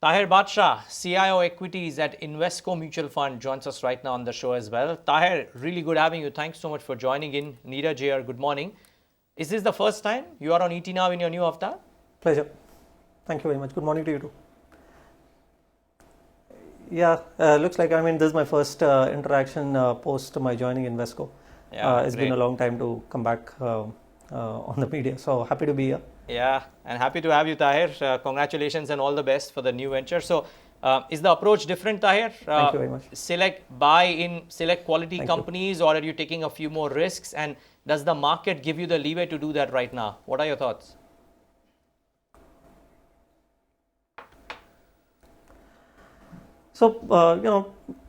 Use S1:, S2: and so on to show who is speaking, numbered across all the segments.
S1: Taher Badshah, CIO Equities at Invesco Mutual Fund, joins us right now on the show as well. Taher, really good having you. Thanks so much for joining in. Neeraj here, good morning. Is this the first time you are on ET Now in your new avatar?
S2: Pleasure. Thank you very much. Good morning to you too. Yeah, looks like this is my first interaction post my joining Invesco.
S1: Yeah,
S2: it's been a long time to come back on the media, so happy to be here.
S1: Yeah, and happy to have you, Taher. Congratulations and all the best for the new venture. So, is the approach different, Taher?
S2: Thank you very much.
S1: Buy in select quality
S2: Thank
S1: companies, or are you taking a few more risks? And does the market give you the leeway to do that right now? What are your thoughts?
S2: So,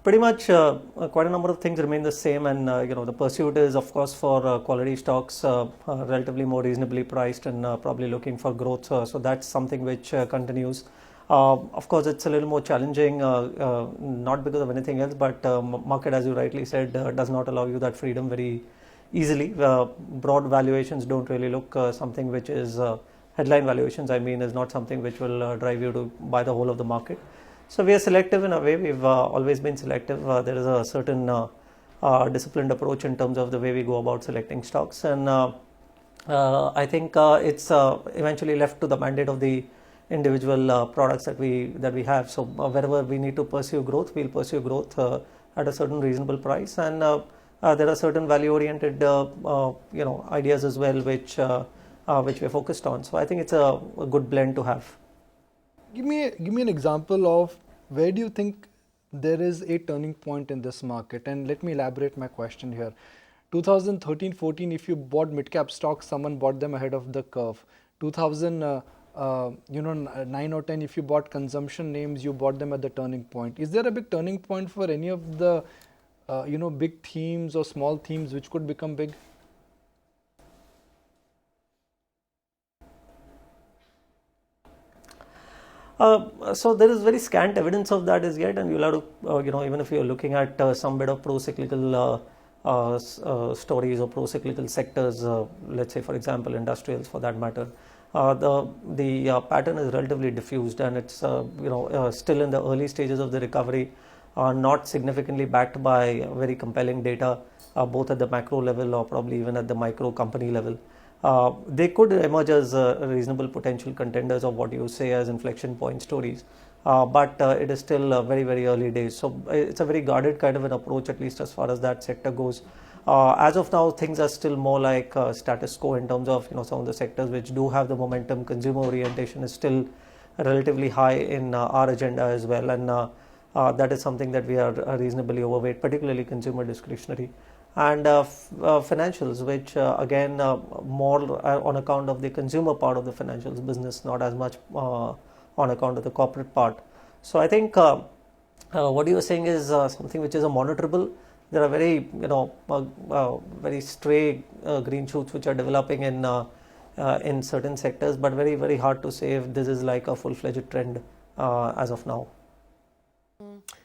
S2: pretty much quite a number of things remain the same, and the pursuit is, of course, for quality stocks, relatively more reasonably priced, and probably looking for growth. So that's something which continues. Of course, it's a little more challenging, not because of anything else, but market, as you rightly said, does not allow you that freedom very easily. Broad valuations don't really look something which is headline valuations. Is not something which will drive you to buy the whole of the market. So we are selective in a way. We've always been selective. There is a certain disciplined approach in terms of the way we go about selecting stocks, and I think it's eventually left to the mandate of the individual products that we have. So wherever we need to pursue growth, we'll pursue growth at a certain reasonable price, and there are certain value-oriented ideas as well, which we're focused on. So I think it's a good blend to have.
S3: Give me an example of where do you think there is a turning point in this market, and let me elaborate my question here. 2013-14, if you bought mid-cap stocks, someone bought them ahead of the curve. 2009 or 10, if you bought consumption names, you bought them at the turning point. Is there a big turning point for any of the big themes or small themes which could become big?
S2: So there is very scant evidence of that as yet, and you'll have to, even if you're looking at some bit of pro-cyclical stories or pro-cyclical sectors, let's say, for example, industrials for that matter, the pattern is relatively diffused, and it's still in the early stages of the recovery, not significantly backed by very compelling data, both at the macro level or probably even at the micro company level. They could emerge as reasonable potential contenders of what you say as inflection point stories, but it is still very, very early days. So it's a very guarded kind of an approach, at least as far as that sector goes. As of now, things are still more like status quo in terms of some of the sectors which do have the momentum. Consumer orientation is still relatively high in our agenda as well, and that is something that we are reasonably overweight, particularly consumer discretionary. And financials, which again more on account of the consumer part of the financials business, not as much on account of the corporate part. So I think what you are saying is something which is a monitorable. There are very very stray green shoots which are developing in certain sectors, but very, very hard to say if this is like a full-fledged trend as of now.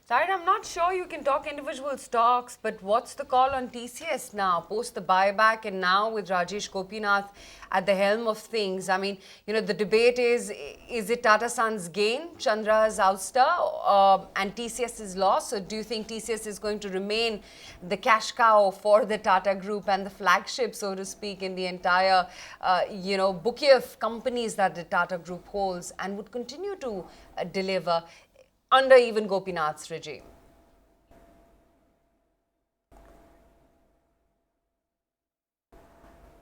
S4: Taher, I'm not sure you can talk individual stocks, but what's the call on TCS now, post the buyback, and now with Rajesh Gopinath at the helm of things? The debate is it Tata Sons' gain, Chandra's ouster, and TCS's loss? Or do you think TCS is going to remain the cash cow for the Tata Group and the flagship, so to speak, in the entire, bouquet of companies that the Tata Group holds, and would continue to deliver under even Gopinath's regime?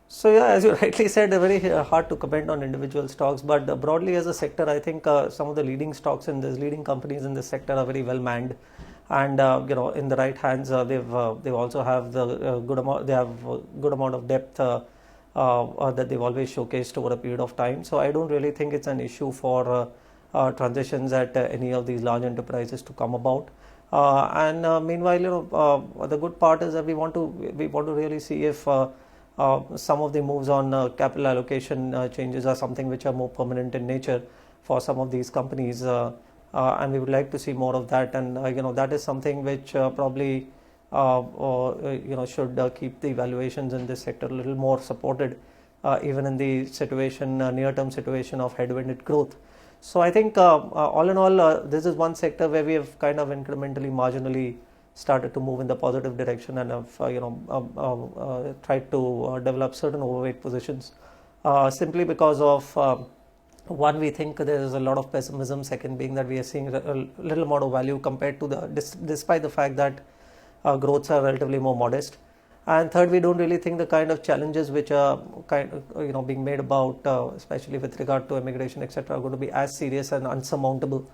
S2: So yeah, as you rightly said, very hard to comment on individual stocks, but broadly as a sector, I think some of the leading stocks in this, leading companies in this sector are very well manned, and in the right hands, they also have the good amount. They have a good amount of depth that they've always showcased over a period of time. So I don't really think it's an issue for transitions at any of these large enterprises to come about. And meanwhile, the good part is that we want to really see if some of the moves on capital allocation changes are something which are more permanent in nature for some of these companies, and we would like to see more of that. And that is something which probably should keep the valuations in this sector a little more supported, even in the near-term situation of headwinded growth. So I think all in all, this is one sector where we have kind of incrementally, marginally started to move in the positive direction and have tried to develop certain overweight positions simply because of one, we think there is a lot of pessimism. Second, being that we are seeing a little amount of value compared to despite the fact that growths are relatively more modest. And third, we don't really think the kind of challenges which are being made about, especially with regard to immigration, etc., are going to be as serious and unsurmountable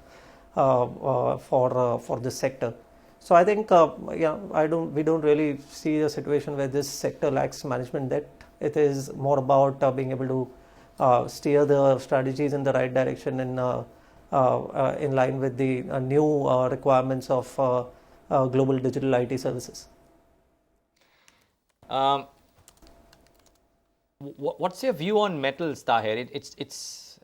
S2: for this sector. So I think we don't really see a situation where this sector lacks management depth. It is more about being able to steer the strategies in the right direction and in line with the new requirements of global digital IT services.
S1: What's your view on metals, Taher? It's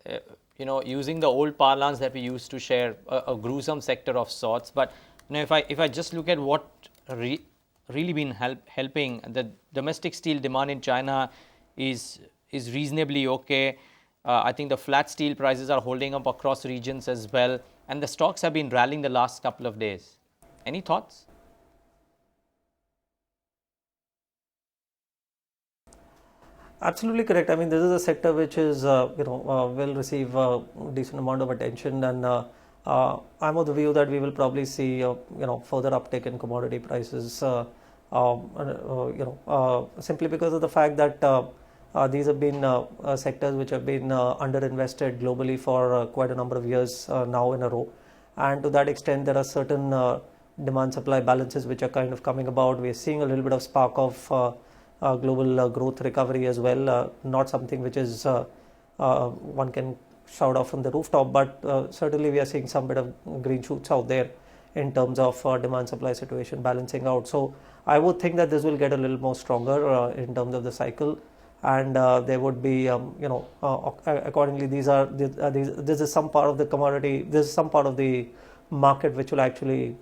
S1: using the old parlance that we used to share, a gruesome sector of sorts. But if I just look at what really been helping, the domestic steel demand in China is reasonably okay. I think the flat steel prices are holding up across regions as well, and the stocks have been rallying the last couple of days. Any thoughts?
S2: Absolutely correct. I mean, this is a sector which is will receive a decent amount of attention, and I'm of the view that we will probably see further uptick in commodity prices. Simply because of the fact that these have been sectors which have been underinvested globally for quite a number of years now in a row, and to that extent, there are certain demand-supply balances which are kind of coming about. We are seeing a little bit of spark of global growth recovery as well, not something which is one can shout off from the rooftop, but certainly we are seeing some bit of green shoots out there in terms of demand supply situation balancing out. So I would think that this will get a little more stronger in terms of the cycle, and there would be accordingly this is some part of the commodity, this is some part of the market which will actually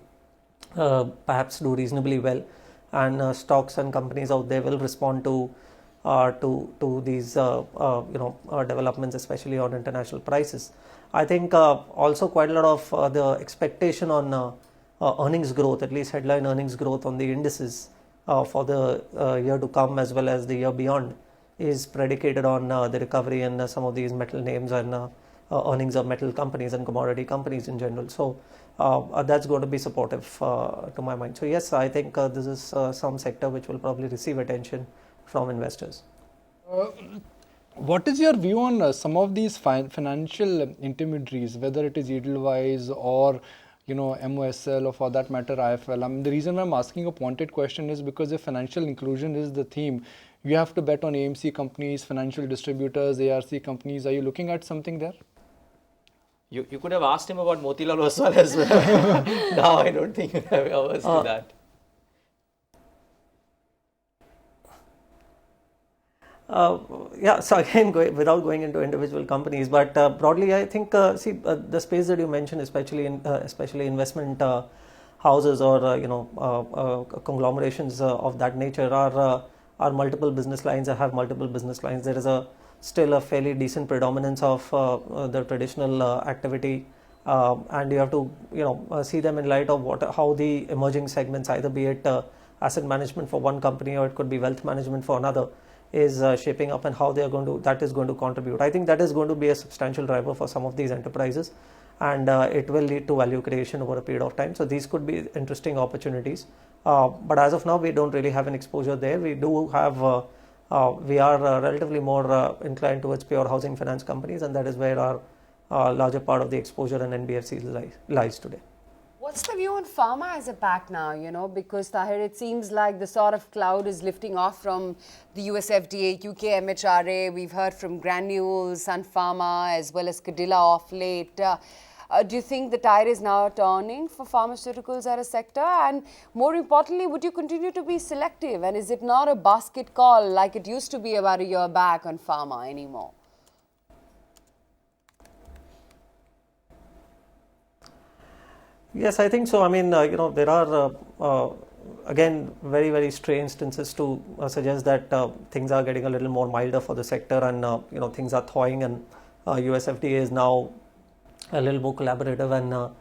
S2: perhaps do reasonably well, and stocks and companies out there will respond to these developments, especially on international prices. I think also quite a lot of the expectation on earnings growth, at least headline earnings growth on the indices for the year to come as well as the year beyond, is predicated on the recovery in some of these metal names and earnings of metal companies and commodity companies in general. So that's going to be supportive to my mind. So yes, I think this is some sector which will probably receive attention from investors.
S3: What is your view on some of these financial intermediaries, whether it is Edelweiss or MOSL, or for that matter IFL? I mean, the reason why I'm asking a pointed question is because if financial inclusion is the theme, you have to bet on AMC companies, financial distributors, ARC companies. Are you looking at something there?
S1: You could have asked him about Motilal Oswal as well. No, I don't think you have hours to that.
S2: So again, without going into individual companies, but broadly, I think the space that you mentioned, especially investment houses or conglomerations of that nature, are multiple business lines, or have multiple business lines. There is still a fairly decent predominance of the traditional activity, and you have to see them in light of how the emerging segments, either be it asset management for one company or it could be wealth management for another, is shaping up, and how that is going to contribute. I think that is going to be a substantial driver for some of these enterprises, and it will lead to value creation over a period of time. So these could be interesting opportunities, but as of now we don't really have an exposure there. We do have we are relatively more inclined towards pure housing finance companies, and that is where our larger part of the exposure in NBFCs lies today.
S4: What's the view on pharma as a pack now, because Taher, it seems like the sort of cloud is lifting off from the US FDA, UK MHRA. We've heard from Granules, Sun Pharma, as well as Cadila of late. Do you think the tide is now turning for pharmaceuticals as a sector? And more importantly, would you continue to be selective? And is it not a basket call like it used to be about a year back on pharma anymore?
S2: Yes, I think so. I mean, there are again very, very stray instances to suggest that things are getting a little more milder for the sector, and things are thawing, and US FDA is now a little more collaborative and a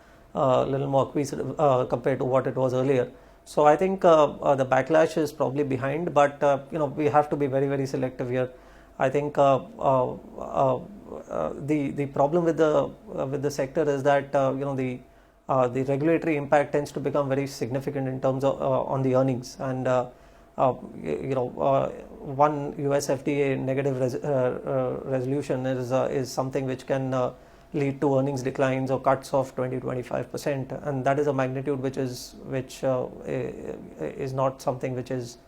S2: little more acquisitive compared to what it was earlier. So I think the backlash is probably behind, but we have to be very, very selective here. I think the problem with the sector is that the regulatory impact tends to become very significant in terms of on the earnings, and one US FDA negative resolution is something which can lead to earnings declines or cuts of 20-25%, and that is a magnitude which is not something which is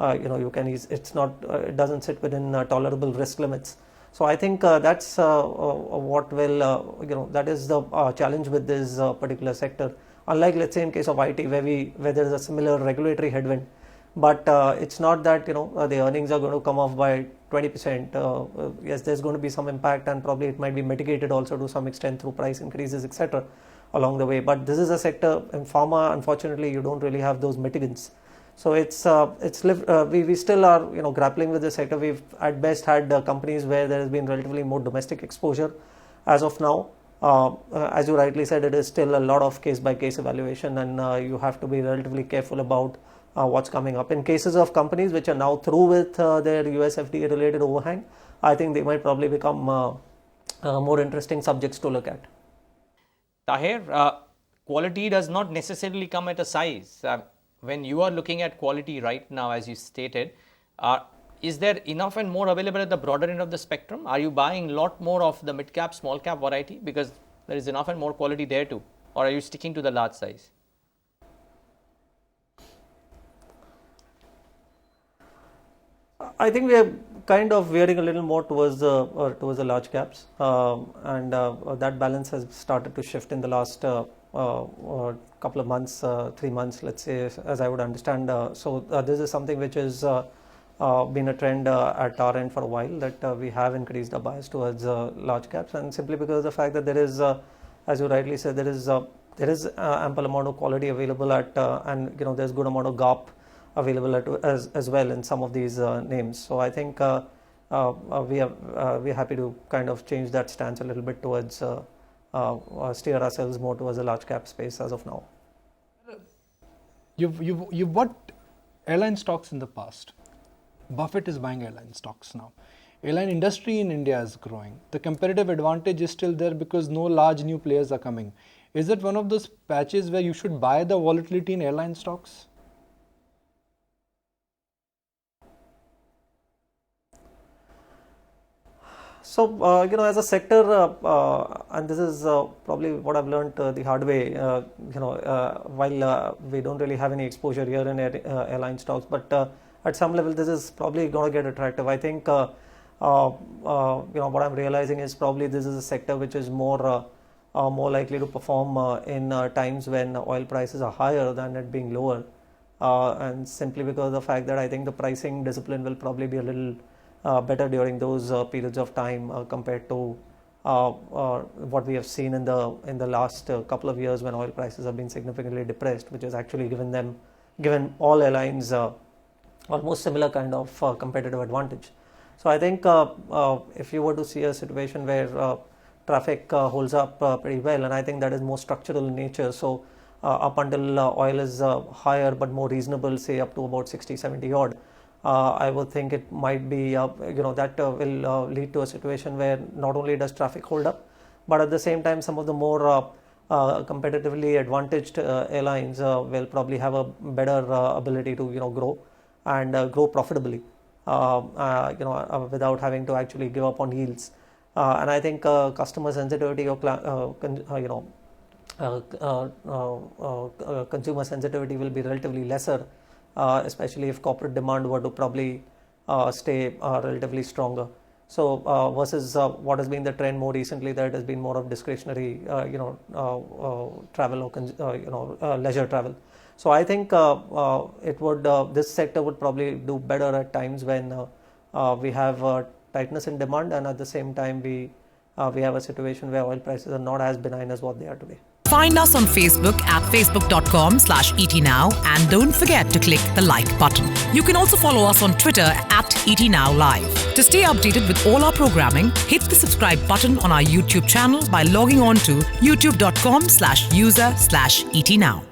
S2: you can it's not it doesn't sit within tolerable risk limits. So I think that's what will that is the challenge with this particular sector. Unlike, let's say, in case of IT, where there is a similar regulatory headwind, but it's not that the earnings are going to come off by 20%. Yes, there's going to be some impact, and probably it might be mitigated also to some extent through price increases, etc., along the way. But this is a sector in pharma, unfortunately, you don't really have those mitigants. So we still are grappling with the sector. We've at best had companies where there has been relatively more domestic exposure as of now. As you rightly said, it is still a lot of case by case evaluation, and you have to be relatively careful about what's coming up. In cases of companies which are now through with their US FDA related overhang, I think they might probably become more interesting subjects to look at.
S1: Taher, quality does not necessarily come at a size. When you are looking at quality right now, as you stated, is there enough and more available at the broader end of the spectrum? Are you buying a lot more of the mid cap, small cap variety because there is enough and more quality there too? Or are you sticking to the large size?
S2: I think we are kind of veering a little more towards the large caps, and that balance has started to shift in the last couple of months, 3 months, let's say, as I would understand. So this is something which has been a trend at our end for a while, that we have increased our bias towards large caps, and simply because of the fact that there is, as you rightly said, there is ample amount of quality available at, and there's good amount of GARP available as well in some of these names. So I think we're happy to kind of change that stance a little bit towards steer ourselves more towards the large cap space as of now.
S3: You've bought airline stocks in the past. Buffett is buying airline stocks now. Airline industry in India is growing. The competitive advantage is still there because no large new players are coming. Is it one of those patches where you should buy the volatility in airline stocks?
S2: So, as a sector, and this is probably what I've learned the hard way, while we don't really have any exposure here in airline stocks, but at some level, this is probably going to get attractive. I think, what I'm realizing is probably this is a sector which is more likely to perform in times when oil prices are higher than it being lower. And simply because of the fact that I think the pricing discipline will probably be a little better during those periods of time compared to what we have seen in the last couple of years when oil prices have been significantly depressed, which has actually given all airlines almost similar kind of competitive advantage. So I think if you were to see a situation where traffic holds up pretty well, and I think that is more structural in nature. So up until oil is higher but more reasonable, say up to about 60-70 odd. I would think it might be, that will lead to a situation where not only does traffic hold up, but at the same time, some of the more competitively advantaged airlines will probably have a better ability to, grow and grow profitably, without having to actually give up on yields. And I think customer sensitivity or, consumer sensitivity will be relatively lesser. Especially if corporate demand were to probably stay relatively stronger. So versus what has been the trend more recently, that it has been more of discretionary, travel or leisure travel. So I think this sector would probably do better at times when we have tightness in demand, and at the same time we have a situation where oil prices are not as benign as what they are today.
S5: Find us on Facebook at facebook.com/ETNow and don't forget to click the like button. You can also follow us on Twitter at ETNowLive. To stay updated with all our programming, hit the subscribe button on our YouTube channel by logging on to youtube.com/user/ETNow.